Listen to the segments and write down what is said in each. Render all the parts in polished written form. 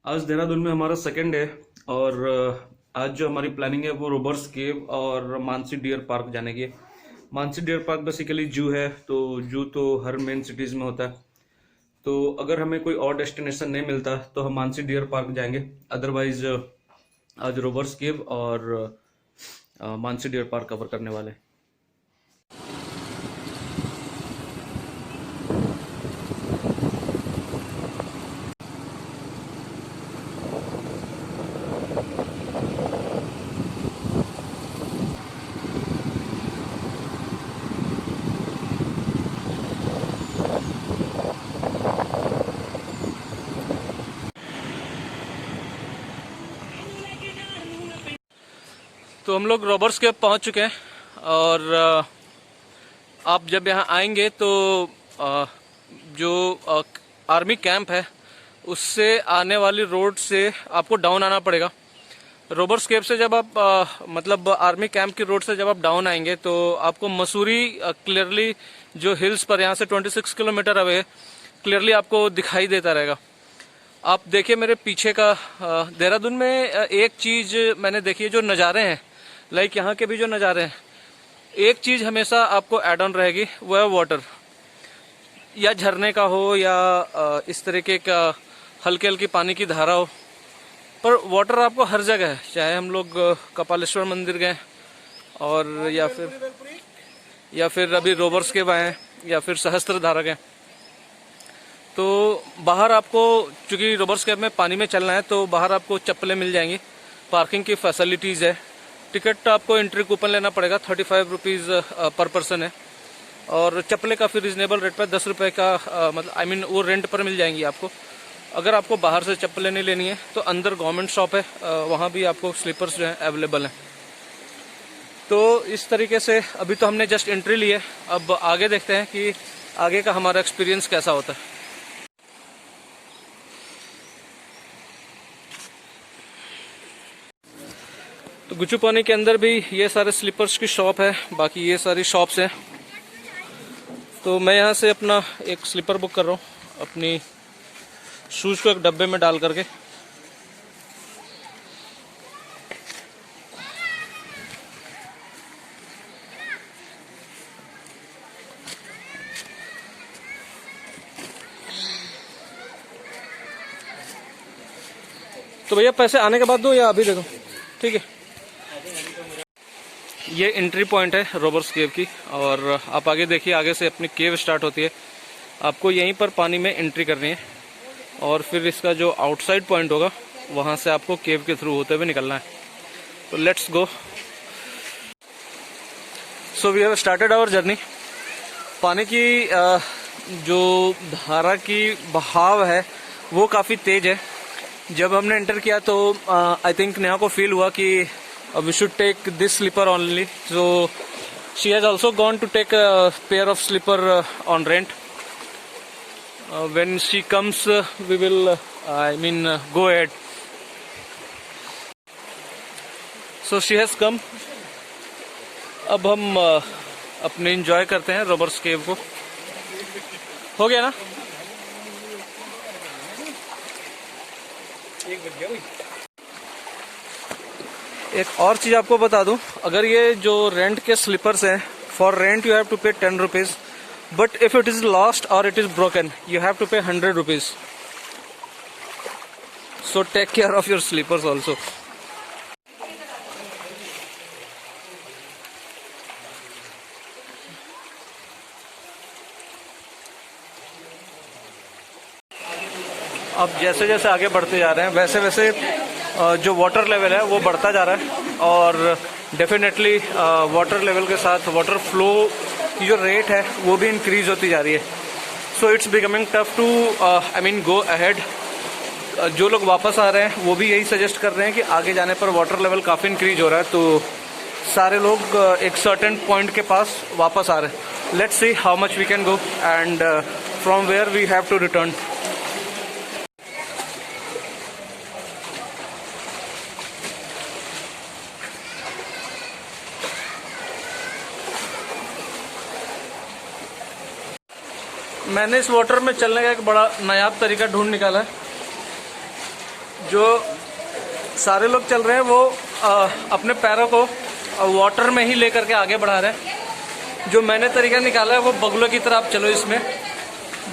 आज देहरादून में हमारा सेकंड डे और आज जो हमारी प्लानिंग है वो रोबर्स केव और मानसी डियर पार्क जाने की है। मानसी डियर पार्क बेसिकली जू है, तो जू तो हर मेन सिटीज़ में होता है। तो अगर हमें कोई और डेस्टिनेशन नहीं मिलता तो हम मानसी डियर पार्क जाएंगे। अदरवाइज आज रोबर्स केव और मानसी डियर पार्क कवर करने वाले हैं। तो हम लोग रॉबर्स केव पहुंच चुके हैं और आप जब यहाँ आएंगे तो अ, जो आर्मी कैंप है उससे आने वाली रोड से आपको डाउन आना पड़ेगा। रॉबर्स केव से जब आप मतलब आर्मी कैंप की रोड से जब आप डाउन आएंगे तो आपको मसूरी क्लियरली जो हिल्स पर यहाँ से 26 किलोमीटर अवे है, क्लियरली आपको दिखाई देता रहेगा। आप देखिए मेरे पीछे का देहरादून में एक चीज मैंने देखी है, जो नज़ारे हैं, लाइक यहाँ के भी जो नज़ारे हैं, एक चीज हमेशा आपको एड ऑन रहेगी, वो है वाटर। या झरने का हो या इस तरीके का हल्की हल्की पानी की धारा हो, पर वाटर आपको हर जगह है। चाहे हम लोग कपालेश्वर मंदिर गए और या फिर अभी रोबर्स केव आए हैं या फिर सहस्त्रधारा गए, तो बाहर आपको, चूंकि रोबर्स केव में पानी में चलना है तो बाहर आपको चप्पलें मिल जाएंगी, पार्किंग की फैसिलिटीज़ है। टिकट आपको एंट्री कूपन लेना पड़ेगा, 35 रुपीज़ पर पर्सन है। और चप्पलें काफ़ी रिजनेबल रेट पर 10 रुपये का मतलब वो रेंट पर मिल जाएंगी आपको। अगर आपको बाहर से चप्पलें नहीं लेनी है तो अंदर गवर्नमेंट शॉप है, वहाँ भी आपको स्लीपर्स जो हैं अवेलेबल हैं। तो इस तरीके से अभी तो हमने जस्ट एंट्री ली है, अब आगे देखते हैं कि आगे का हमारा एक्सपीरियंस कैसा होता है। तो गुच्चू पानी के अंदर भी ये सारे स्लीपर्स की शॉप है, बाकी ये सारी शॉप्स हैं। तो मैं यहाँ से अपना एक स्लीपर बुक कर रहा हूँ, अपनी शूज़ को एक डब्बे में डाल करके। तो भैया पैसे आने के बाद दो या अभी दे दो? ठीक है। ये एंट्री पॉइंट है रोबर्स केव की, और आप आगे देखिए, आगे से अपनी केव स्टार्ट होती है। आपको यहीं पर पानी में एंट्री करनी है और फिर इसका जो आउटसाइड पॉइंट होगा वहाँ से आपको केव के थ्रू होते हुए निकलना है। तो let's go. So we have started our journey. पानी की जो धारा की बहाव है वो काफ़ी तेज है। जब हमने एंटर किया तो आई थिंक नेहा को फील हुआ कि we should take this slipper only, so she has also gone to take a pair of slipper on rent. When she comes we will go ahead. So she has come. अब हम अपने enjoy करते हैं robbers केव को। हो गया ना? एक और चीज़ आपको बता दूं, अगर ये जो रेंट के स्लीपर्स हैं, for rent you have to pay 10 rupees, but if it is lost or it is broken you have to pay 100 rupees. So take care of your slippers also. अब जैसे जैसे आगे बढ़ते जा रहे हैं वैसे वैसे जो वाटर लेवल है वो बढ़ता जा रहा है, और डेफिनेटली वाटर लेवल के साथ वाटर फ्लो की जो रेट है वो भी इंक्रीज होती जा रही है। So it's becoming tough to go ahead. जो लोग वापस आ रहे हैं वो भी यही सजेस्ट कर रहे हैं कि आगे जाने पर वाटर लेवल काफ़ी इंक्रीज हो रहा है, तो सारे लोग एक सर्टेन पॉइंट के पास वापस आ रहे हैं। Let's see how much we can go and from where we have to return. मैंने इस वाटर में चलने का एक बड़ा नायाब तरीका ढूंढ निकाला है। जो सारे लोग चल रहे हैं वो अपने पैरों को वाटर में ही लेकर के आगे बढ़ा रहे हैं। जो मैंने तरीका निकाला है वो बगुलों की तरह आप चलो इसमें।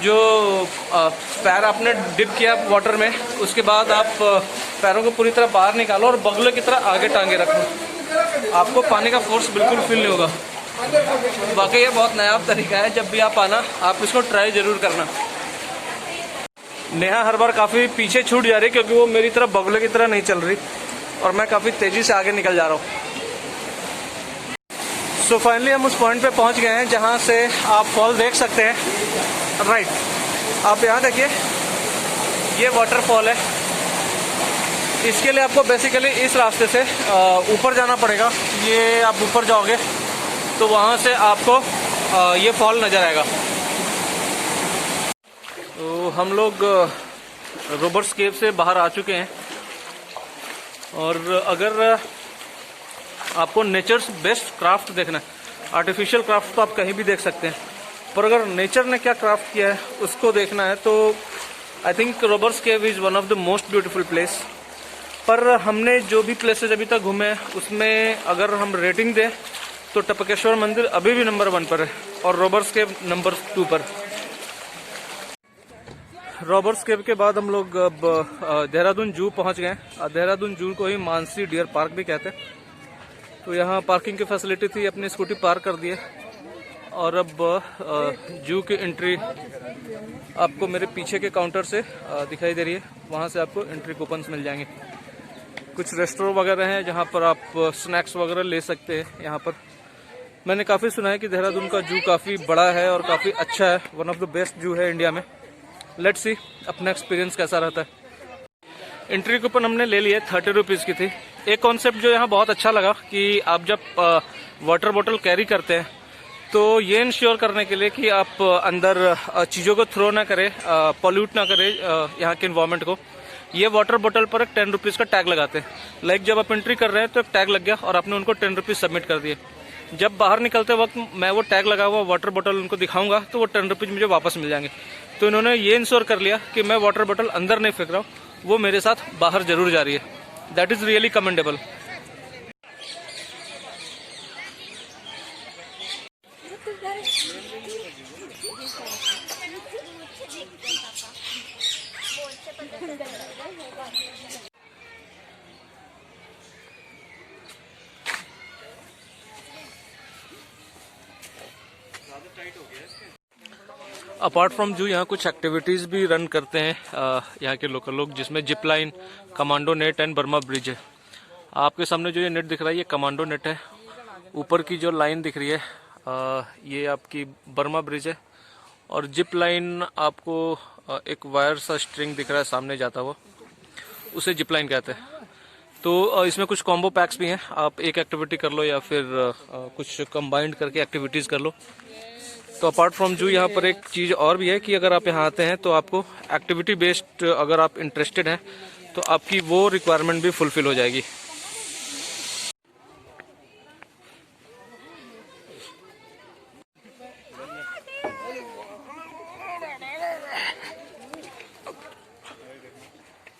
जो पैर आपने डिप किया वाटर में, उसके बाद आप पैरों को पूरी तरह बाहर निकालो और बगुलों की तरह आगे टांगे रखो। आपको पानी का फोर्स बिल्कुल फील नहीं होगा। वाकई ये बहुत नायाब तरीका है। जब भी आप आना, आप इसको ट्राई जरूर करना। नेहा हर बार काफ़ी पीछे छूट जा रही क्योंकि वो मेरी तरफ बगुले की तरह नहीं चल रही और मैं काफ़ी तेज़ी से आगे निकल जा रहा हूँ। सो फाइनली हम उस पॉइंट पे पहुँच गए हैं जहाँ से आप फॉल देख सकते हैं। राइट, आप यहाँ देखिए, ये वाटरफॉल है। इसके लिए आपको बेसिकली इस रास्ते से ऊपर जाना पड़ेगा। ये आप ऊपर जाओगे तो वहाँ से आपको ये फॉल नज़र आएगा। तो हम लोग रोबर्ट्स केव से बाहर आ चुके हैं और अगर आपको नेचर्स बेस्ट क्राफ्ट देखना है, आर्टिफिशियल क्राफ्ट तो आप कहीं भी देख सकते हैं, पर अगर नेचर ने क्या क्राफ्ट किया है उसको देखना है तो I think Roberts Cave is one of the most beautiful place. पर हमने जो भी प्लेसेस अभी तक घूमे उसमें अगर हम रेटिंग दें तो टपकेश्वर मंदिर अभी भी नंबर 1 पर है और रोबर्ट्स केव नंबर 2 पर। रॉबर्ट्स केव के बाद हम लोग अब देहरादून जू पहुंच गए। देहरादून जू को ही मानसी डियर पार्क भी कहते हैं। तो यहाँ पार्किंग की फैसिलिटी थी, अपनी स्कूटी पार्क कर दिए और अब जू की एंट्री आपको मेरे पीछे के काउंटर से दिखाई दे रही है। वहाँ से आपको एंट्री कूपन्स मिल जाएंगे। कुछ रेस्टोरेंट वगैरह हैं जहाँ पर आप स्नैक्स वगैरह ले सकते हैं। यहाँ पर मैंने काफ़ी सुना है कि देहरादून का जू काफ़ी बड़ा है और काफ़ी अच्छा है, वन ऑफ द बेस्ट जू है इंडिया में। लेट्स सी अपना एक्सपीरियंस कैसा रहता है। एंट्री कूपन हमने ले लिए, 30 रुपीज़ की थी। एक कॉन्सेप्ट जो यहाँ बहुत अच्छा लगा कि आप जब वाटर बोतल कैरी करते हैं तो ये इंश्योर करने के लिए कि आप अंदर चीज़ों को थ्रो ना करें, पॉल्यूट ना करें यहाँ के इन्वायरमेंट को, ये वाटर बोतल पर एक 10 रुपीज़ का टैग लगाते हैं। लाइक जब आप एंट्री कर रहे हैं तो एक टैग लग गया और आपने उनको 10 रुपीज़ सबमिट कर दिए। जब बाहर निकलते वक्त मैं वो टैग लगा हुआ वाटर बोतल उनको दिखाऊंगा तो वो 10 रुपीज़ मुझे वापस मिल जाएंगे। तो इन्होंने ये इंश्योर कर लिया कि मैं वाटर बोतल अंदर नहीं फेंक रहा हूँ, वो मेरे साथ बाहर जरूर जा रही है। That is really commendable. Apart from जू यहाँ कुछ एक्टिविटीज़ भी रन करते हैं यहाँ के लोकल लोग, जिसमें zip line, commando net and Burma bridge है। आपके सामने जो ये नेट दिख रहा है ये कमांडो नेट है। ऊपर की जो लाइन दिख रही है ये आपकी बर्मा ब्रिज है और जिप लाइन आपको एक वायर सा स्ट्रिंग दिख रहा है सामने जाता हुआ, उसे जिप लाइन कहते हैं। तो इसमें कुछ कॉम्बो पैक्स भी हैं, आप एक एक्टिविटी कर लो या फिर कुछ कंबाइंड करके एक्टिविटीज़ कर लो। तो अपार्ट फ्रॉम जू यहाँ पर एक चीज़ और भी है कि अगर आप यहाँ आते हैं तो आपको एक्टिविटी बेस्ड अगर आप इंटरेस्टेड हैं तो आपकी वो रिक्वायरमेंट भी फुलफिल हो जाएगी।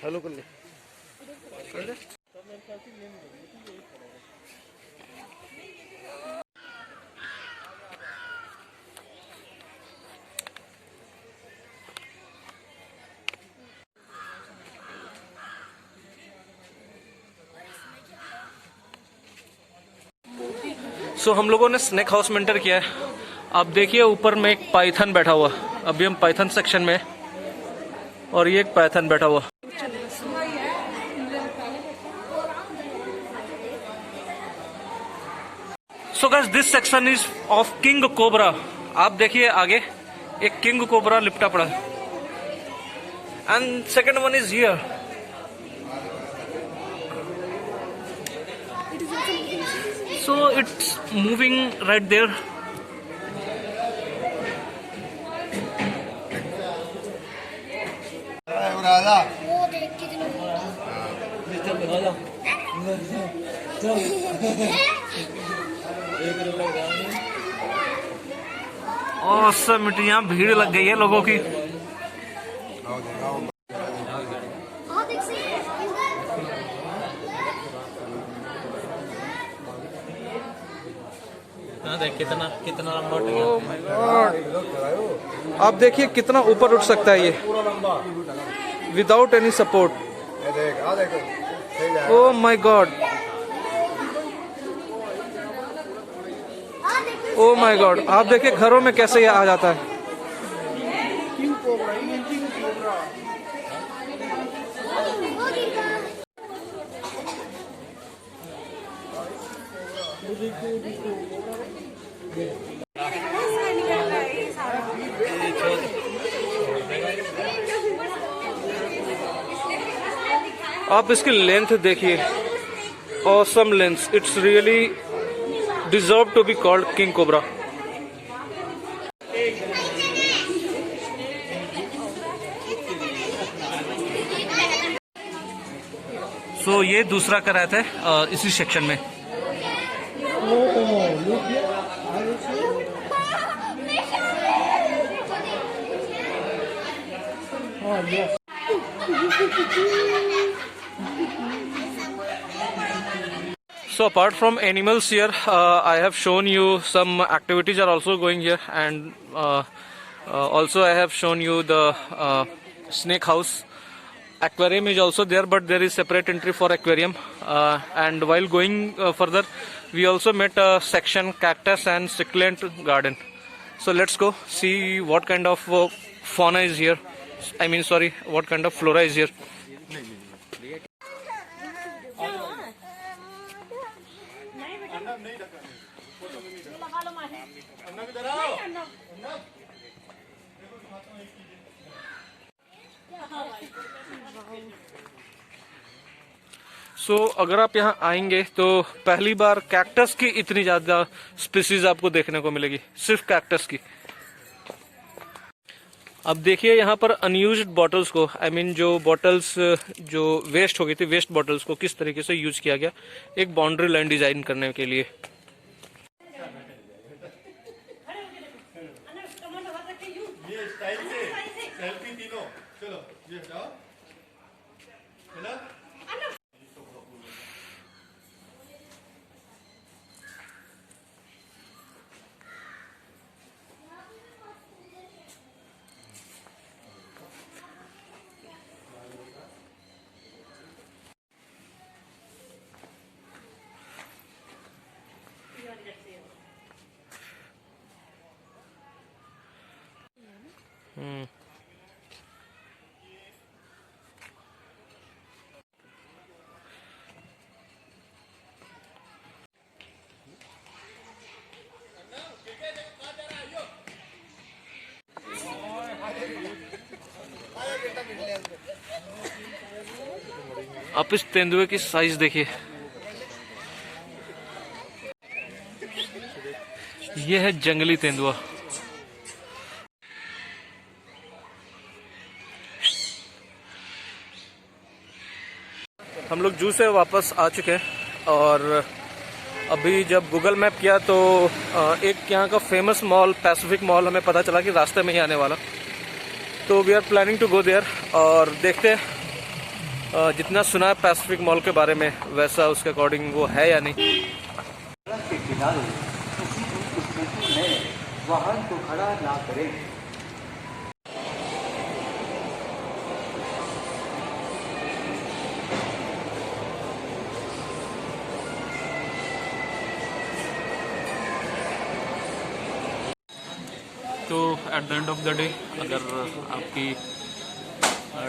हेलो कर ले। सो हम लोगों ने स्नेक हाउस में एंटर किया है। आप देखिए ऊपर में एक पाइथन बैठा हुआ। अभी हम पाइथन सेक्शन में और ये एक पाइथन बैठा हुआ। So guys this section is of king cobra. आप देखिए आगे एक किंग कोबरा लिपटा पड़ा है and second one is here. So it's moving right there. Awesome, यहाँ भीड़ लग गई है लोगों की। देख कितना कितना लंबा उठ गया। ओह माय गॉड, आप देखिए कितना ऊपर उठ सकता है ये without any support. Oh my God, oh my God, आप देखिए घरों में कैसे ये आ जाता है। आप इसकी लेंथ देखिए, awesome length, it's really deserve to be called king cobra. So ये दूसरा कराया था इसी सेक्शन में। So apart from animals here, I have shown you some activities are also going here, and also I have shown you the snake house. Aquarium is also there, but there is separate entry for aquarium. And while going further, we also met a section cactus and succulent garden. So let's go see what kind of fauna is here. I mean, sorry, what kind of flora is here. सो अगर आप यहाँ आएंगे तो पहली बार cactus की इतनी ज्यादा species आपको देखने को मिलेगी, सिर्फ कैक्टस की। अब देखिए यहाँ पर अनयूज्ड बॉटल्स को, आई मीन जो बॉटल्स जो वेस्ट हो गई थी, वेस्ट बॉटल्स को किस तरीके से यूज किया गया एक बाउंड्री लाइन डिजाइन करने के लिए। आप इस तेंदुए की साइज देखिए, यह है जंगली तेंदुआ। हम लोग जू से वापस आ चुके हैं और अभी जब गूगल मैप किया तो एक यहाँ का फेमस मॉल पैसिफिक मॉल हमें पता चला कि रास्ते में ही आने वाला, तो we are planning to go there और देखते हैं जितना सुना है पैसिफिक मॉल के बारे में वैसा उसके अकॉर्डिंग वो है या नहीं। वाहन को खड़ा ना करें। तो at the end of the day अगर आपकी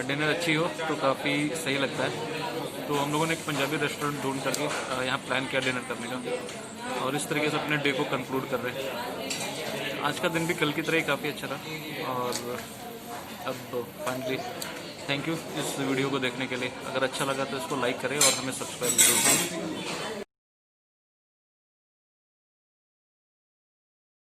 डिनर अच्छी हो तो काफ़ी सही लगता है। तो हम लोगों ने एक पंजाबी रेस्टोरेंट ढूंढ करके यहाँ प्लान किया डिनर करने का और इस तरीके से अपने डे को कंक्लूड कर रहे हैं। आज का दिन भी कल की तरह ही काफ़ी अच्छा रहा और अब फाइनली थैंक यू इस वीडियो को देखने के लिए। अगर अच्छा लगा तो इसको लाइक करें और हमें सब्सक्राइब जरूर करें।